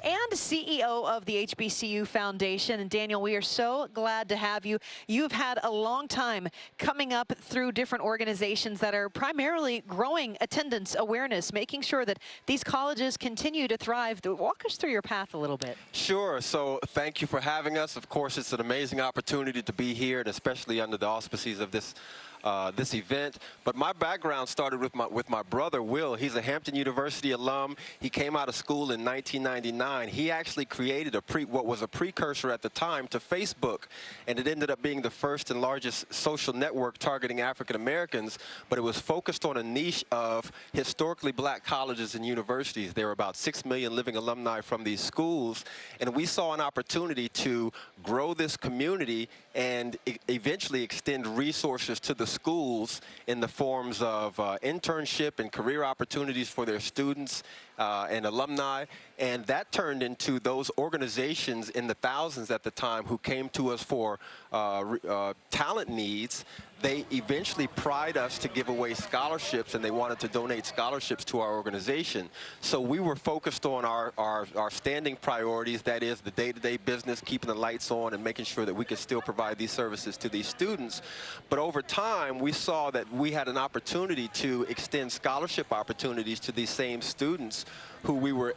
and CEO of the HBCU Foundation. And Daniel, we are so glad to have you. You've had a long time coming up through different organizations that are primarily growing attendance awareness, making sure that these colleges continue to thrive. Walk us through your path a little bit. Sure. So thank you for having us. Of course, it's an amazing opportunity to be here, and especially under the auspices of this event. But my background started with my brother, Will. He's a Hampton University alum. He came out of school in 1999. He actually created what was a precursor at the time to Facebook, and it ended up being the first and largest social network targeting African Americans, but it was focused on a niche of historically black colleges and universities. There were about 6 million living alumni from these schools, and we saw an opportunity to grow this community and eventually extend resources to the schools in the forms of internship and career opportunities for their students and alumni. And that turned into those organizations in the thousands at the time who came to us for talent needs. They eventually pried us to give away scholarships, and they wanted to donate scholarships to our organization. So we were focused on our standing priorities, that is the day-to-day business, keeping the lights on and making sure that we could still provide these services to these students. But over time, we saw that we had an opportunity to extend scholarship opportunities to these same students who we were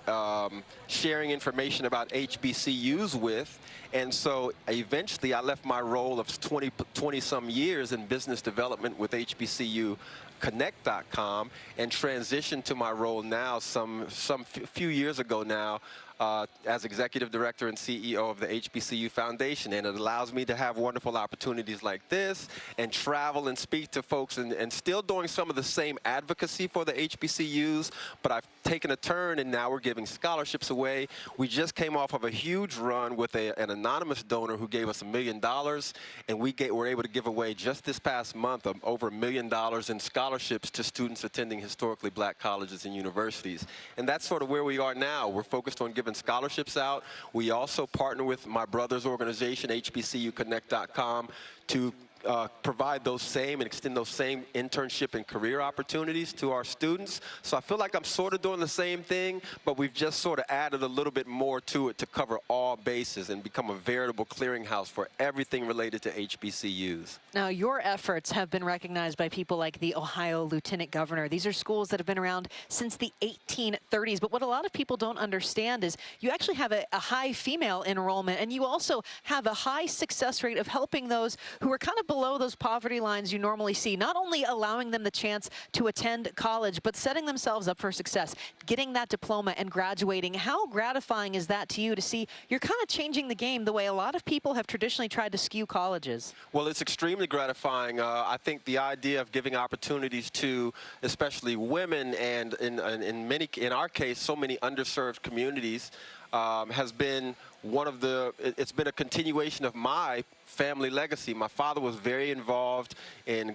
sharing information about HBCUs with. And so eventually I left my role of 20-some years in business development with HBCU Connect.com and transitioned to my role now some few years ago now as Executive Director and CEO of the HBCU Foundation. And it allows me to have wonderful opportunities like this and travel and speak to folks and still doing some of the same advocacy for the HBCUs, but I've taken a turn and now we're giving scholarships away. We just came off of a huge run with an anonymous donor who gave us $1 million, and were able to give away just this past month over $1 million in scholarships to students attending historically black colleges and universities. And that's sort of where we are now. We're focused on giving scholarships out. We also partner with my brother's organization, HBCU Connect.com, to provide those same and extend those same internship and career opportunities to our students. So I feel like I'm sort of doing the same thing, but we've just sort of added a little bit more to it to cover all bases and become a veritable clearinghouse for everything related to HBCUs. Now, your efforts have been recognized by people like the Ohio Lieutenant Governor. These are schools that have been around since the 1830s. But what a lot of people don't understand is you actually have a high female enrollment, and you also have a high success rate of helping those who are kind of below those poverty lines you normally see, not only allowing them the chance to attend college, but setting themselves up for success, getting that diploma and graduating. How gratifying is that to you to see you're kind of changing the game the way a lot of people have traditionally tried to skew colleges? Well, it's extremely gratifying. I think the idea of giving opportunities to especially women and in our case, so many underserved communities has been it's been a continuation of my family legacy. My father was very involved in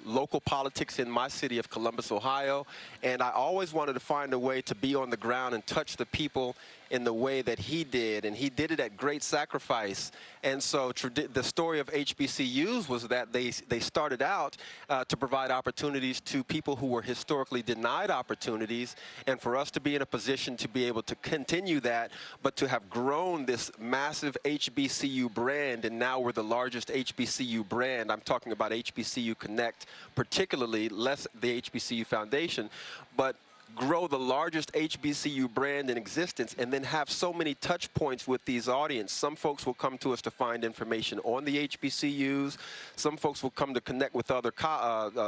local politics in my city of Columbus, Ohio, and I always wanted to find a way to be on the ground and touch the people in the way that he did, and he did it at great sacrifice. And so the story of HBCUs was that they started out to provide opportunities to people who were historically denied opportunities, and for us to be in a position to be able to continue that, but to have grown this massive HBCU brand, and now we're the largest HBCU brand. I'm talking about HBCU Connect, particularly, less the HBCU Foundation, but grow the largest HBCU brand in existence, and then have so many touch points with these audience. Some folks will come to us to find information on the HBCUs. Some folks will come to connect with other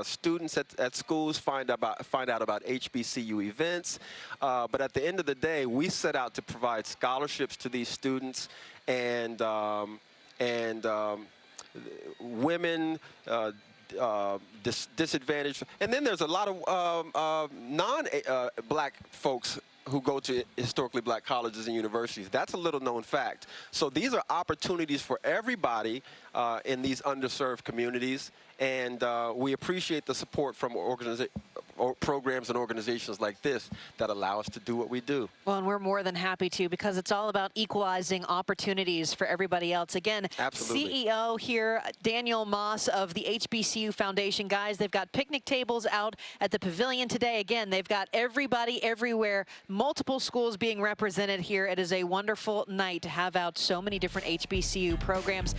students at schools, find out about HBCU events. But at the end of the day, we set out to provide scholarships to these students, and women, disadvantaged, and then there's a lot of non-black folks who go to historically black colleges and universities. That's a little known fact. So these are opportunities for everybody in these underserved communities. And we appreciate the support from programs and organizations like this that allow us to do what we do. Well, and we're more than happy to, because it's all about equalizing opportunities for everybody else. Again, Absolutely. CEO here, Daniel Moss of the HBCU Foundation. Guys, they've got picnic tables out at the pavilion today. Again, they've got everybody everywhere, multiple schools being represented here. It is a wonderful night to have out so many different HBCU programs.